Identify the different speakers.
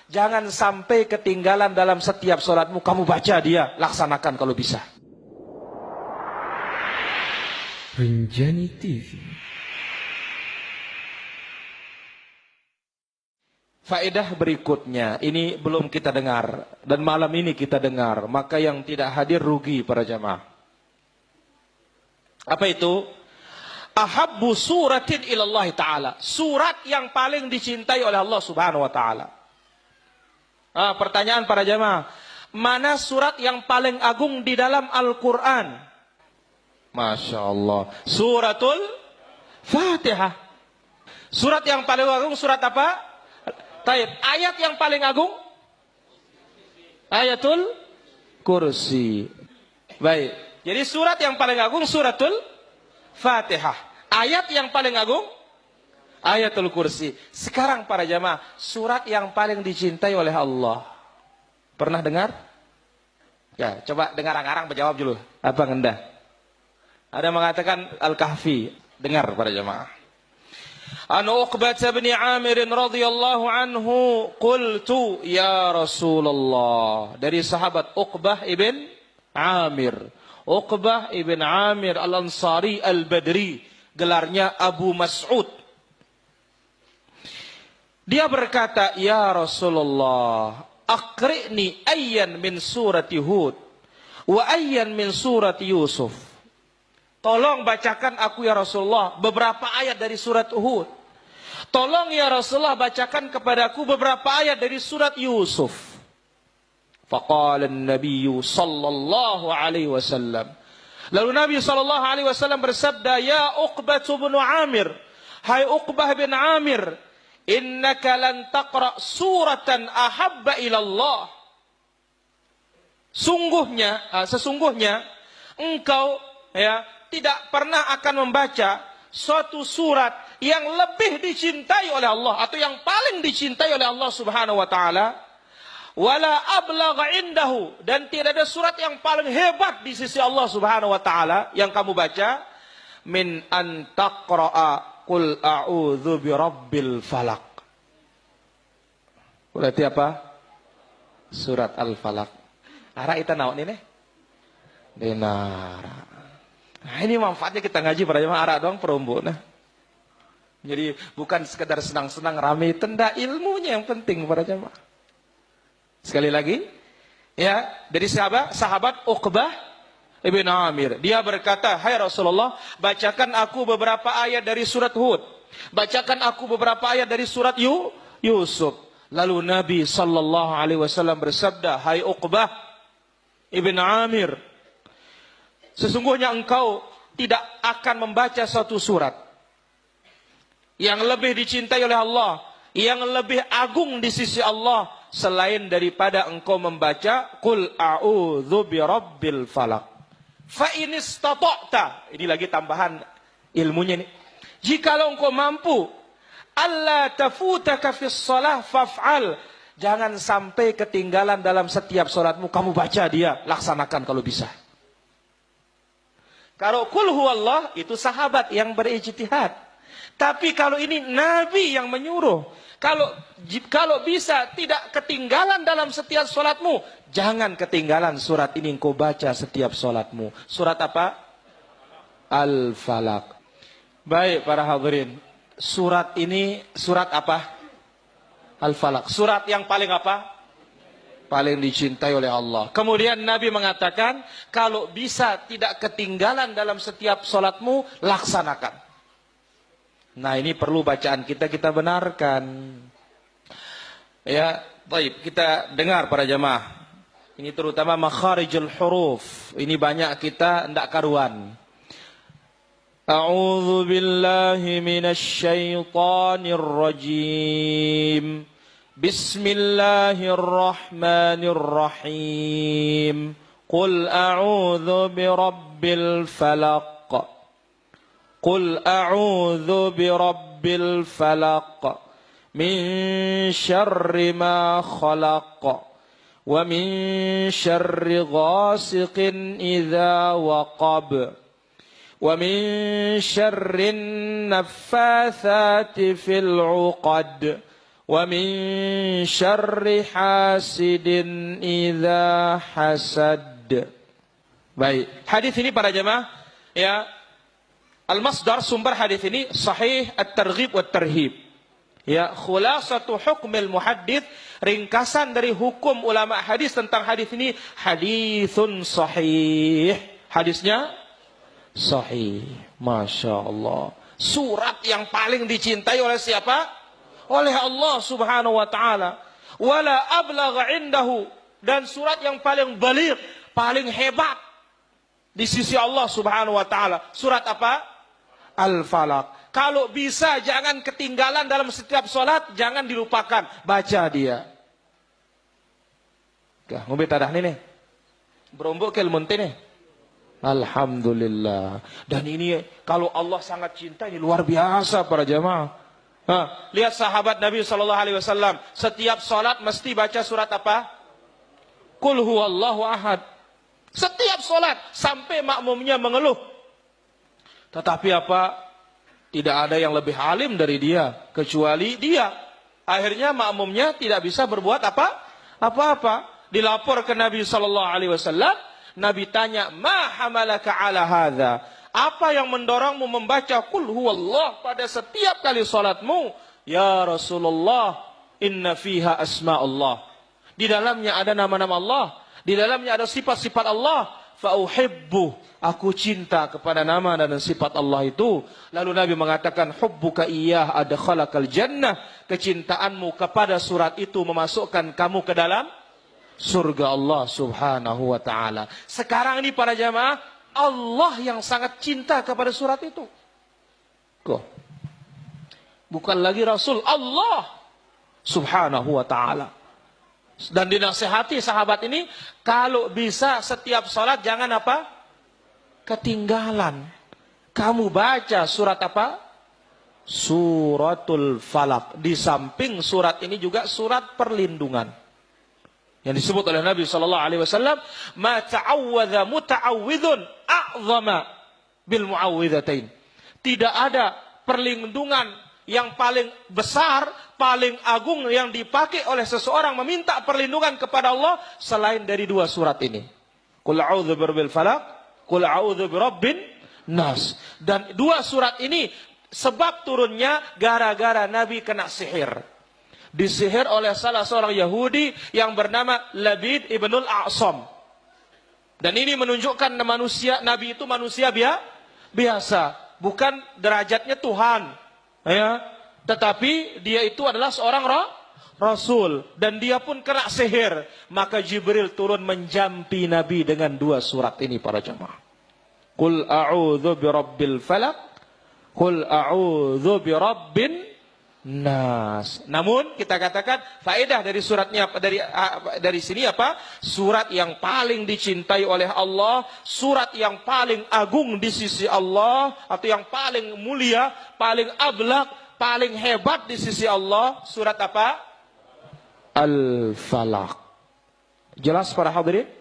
Speaker 1: Jangan sampai ketinggalan dalam setiap sholatmu. Kamu baca dia, laksanakan kalau bisa.
Speaker 2: Rinjani TV.
Speaker 1: Faedah berikutnya, ini belum kita dengar. Dan malam ini kita dengar. Maka yang tidak hadir rugi para jamaah. Apa itu? Ahabbu suratin ilallahi ta'ala. Surat yang paling dicintai oleh Allah subhanahu wa ta'ala. Pertanyaan para jamaah. Mana surat yang paling agung di dalam Al-Quran? Masya Allah. Suratul Fatihah. Surat yang paling agung surat apa? Taib. Ayat yang paling agung? Ayatul Kursi. Baik. Jadi surat yang paling agung suratul Fatihah. Ayat yang paling agung? Ayatul Kursi. Sekarang para jamaah, surat yang paling dicintai oleh Allah. Pernah dengar? Ya, coba dengar arang-arang menjawab dulu. Apa ngendah? Ada mengatakan Al-Kahfi. Dengar para jamaah. An Uqbah bin Amir radhiyallahu anhu qultu ya Rasulullah. Dari sahabat Uqbah ibn Amir. Uqbah ibn Amir Al-Ansari Al-Badri, gelarnya Abu Mas'ud. Dia berkata, "Ya Rasulullah, aqri'ni ayyan min surati Hud wa ayyan min surati Yusuf." Tolong bacakan aku ya Rasulullah beberapa ayat dari surat Hud. Tolong ya Rasulullah bacakan kepadaku beberapa ayat dari surat Yusuf. Faqala an-nabiy sallallahu alaihi wasallam. Lalu Nabi sallallahu alaihi wasallam bersabda, "Ya Uqbah bin Amir, hai Uqbah bin Amir, innaka lan taqra suratan ahabba ila Allah." Sesungguhnya engkau tidak pernah akan membaca suatu surat yang lebih dicintai oleh Allah atau yang paling dicintai oleh Allah Subhanahu wa taala, wala ablagha indahu, dan tidak ada surat yang paling hebat di sisi Allah Subhanahu wa taala yang kamu baca, min an taqra'a qul a'udzu birabbil falaq. Berarti apa? Surat Al-Falaq. Ara ita naon ini? Denara. Nah, ini manfaatnya kita ngaji para jemaah ara doang perumbu. Nah. Jadi bukan sekedar senang-senang rame, tenda ilmunya yang penting para jemaah. Sekali lagi, ya, dari sahabat Uqbah ibn Amir. Dia berkata, "Hai Rasulullah, bacakan aku beberapa ayat dari surat Hud. Bacakan aku beberapa ayat dari surat Yusuf." Lalu Nabi sallallahu alaihi wasallam bersabda, "Hai Uqbah ibn Amir, sesungguhnya engkau tidak akan membaca suatu surat yang lebih dicintai oleh Allah, yang lebih agung di sisi Allah, selain daripada engkau membaca Qul a'udzu birabbil falaq. Fa in istata'ta." Ini lagi tambahan ilmunya nih. Jikalau engkau mampu, alla tafutaka fis shalah faf'al. Jangan sampai ketinggalan dalam setiap salatmu, kamu baca dia, laksanakan kalau bisa. Kalau Qul huwallah itu sahabat yang berijtihad. Tapi kalau ini Nabi yang menyuruh, kalau bisa tidak ketinggalan dalam setiap sholatmu, jangan ketinggalan surat ini engkau baca setiap sholatmu. Surat apa? Al-Falaq. Baik para hadirin, surat ini surat apa? Al-Falaq. Surat yang paling apa? Paling dicintai oleh Allah. Kemudian Nabi mengatakan, kalau bisa tidak ketinggalan dalam setiap sholatmu, laksanakan. Nah, ini perlu bacaan kita benarkan. Ya, baik, kita dengar para jamaah. Ini terutama makharijul huruf. Ini banyak kita ndak karuan. A'udzu billahi minasy syaithanir rajim. Bismillahirrahmanirrahim. Qul a'udzu birabbil falaq. Qul a'udzu birabbil falaq min syarri ma khalaq wa min syarri ghasiqin idza waqab wa min syarrin naffatsati fil 'uqad wa min syarri hasidin idza hasad. Baik, hadis ini para jemaah ya, al-masdar sumber hadis ini sahih at-targhib wa tarhib. Ya, khulasatu hukmil muhaddits, ringkasan dari hukum ulama hadis tentang hadis ini, haditsun sahih. Hadisnya sahih. Masya Allah. Surat yang paling dicintai oleh siapa? Oleh Allah subhanahu wa ta'ala. Wala ablagha indahu. Dan surat yang paling baligh, paling hebat di sisi Allah subhanahu wa ta'ala. Surat apa? Al-Falaq. Kalau bisa jangan ketinggalan dalam setiap sholat, jangan dilupakan. Baca dia. Ngombe tadah nih. Berombok ke ilmu nih. Alhamdulillah. Dan ini kalau Allah sangat cinta, ini luar biasa para jamaah. Lihat sahabat Nabi SAW. Setiap sholat mesti baca surat apa? Qul huwallahu ahad. Setiap sholat sampai makmumnya mengeluh. Tetapi apa? Tidak ada yang lebih alim dari dia kecuali dia. Akhirnya makmumnya tidak bisa berbuat apa-apa. Dilapor ke Nabi SAW. Nabi tanya, ma hamalaka ala hadza? Apa yang mendorongmu membaca qul huwallah pada setiap kali salatmu? Ya Rasulullah, inna fiha asma Allah. Di dalamnya ada nama-nama Allah. Di dalamnya ada sifat-sifat Allah. Fauhibbu, aku cinta kepada nama dan sifat Allah itu. Lalu Nabi mengatakan, hubbuka iyyah adkhalakal jannah. Kecintaanmu kepada surat itu memasukkan kamu ke dalam surga Allah subhanahu wa ta'ala. Sekarang ini para jamaah, Allah yang sangat cinta kepada surat itu. Kok? Bukan lagi Rasul, Allah subhanahu wa ta'ala. Dan dinasihati sahabat ini, kalau bisa setiap sholat jangan apa? Ketinggalan. Kamu baca surat apa? Suratul Falaq. Di samping surat ini juga surat perlindungan. Yang disebut oleh Nabi SAW, ma ta'awwadha muta'awwidhun a'zama bil mu'awwidhatain. Tidak ada perlindungan yang paling besar, paling agung yang dipakai oleh seseorang meminta perlindungan kepada Allah selain dari dua surat ini. Qul a'udzu birabbil falaq, qul a'udzu birabbin nas. Dan dua surat ini sebab turunnya gara-gara Nabi kena sihir. Disihir oleh salah seorang Yahudi yang bernama Labid ibnul A'sam. Dan ini menunjukkan manusia, Nabi itu manusia biasa, bukan derajatnya Tuhan. Ya, tetapi dia itu adalah seorang Rasul dan dia pun kena sihir. Maka Jibril turun menjampi Nabi dengan dua surat ini para jemaah. Qul a'udzu birabbil falaq, qul a'udzu birabbin nas. Namun kita katakan faedah dari suratnya dari sini apa? Surat yang paling dicintai oleh Allah, surat yang paling agung di sisi Allah atau yang paling mulia, paling ablaq, paling hebat di sisi Allah, surat apa? Al-Falaq. Jelas para hadirin?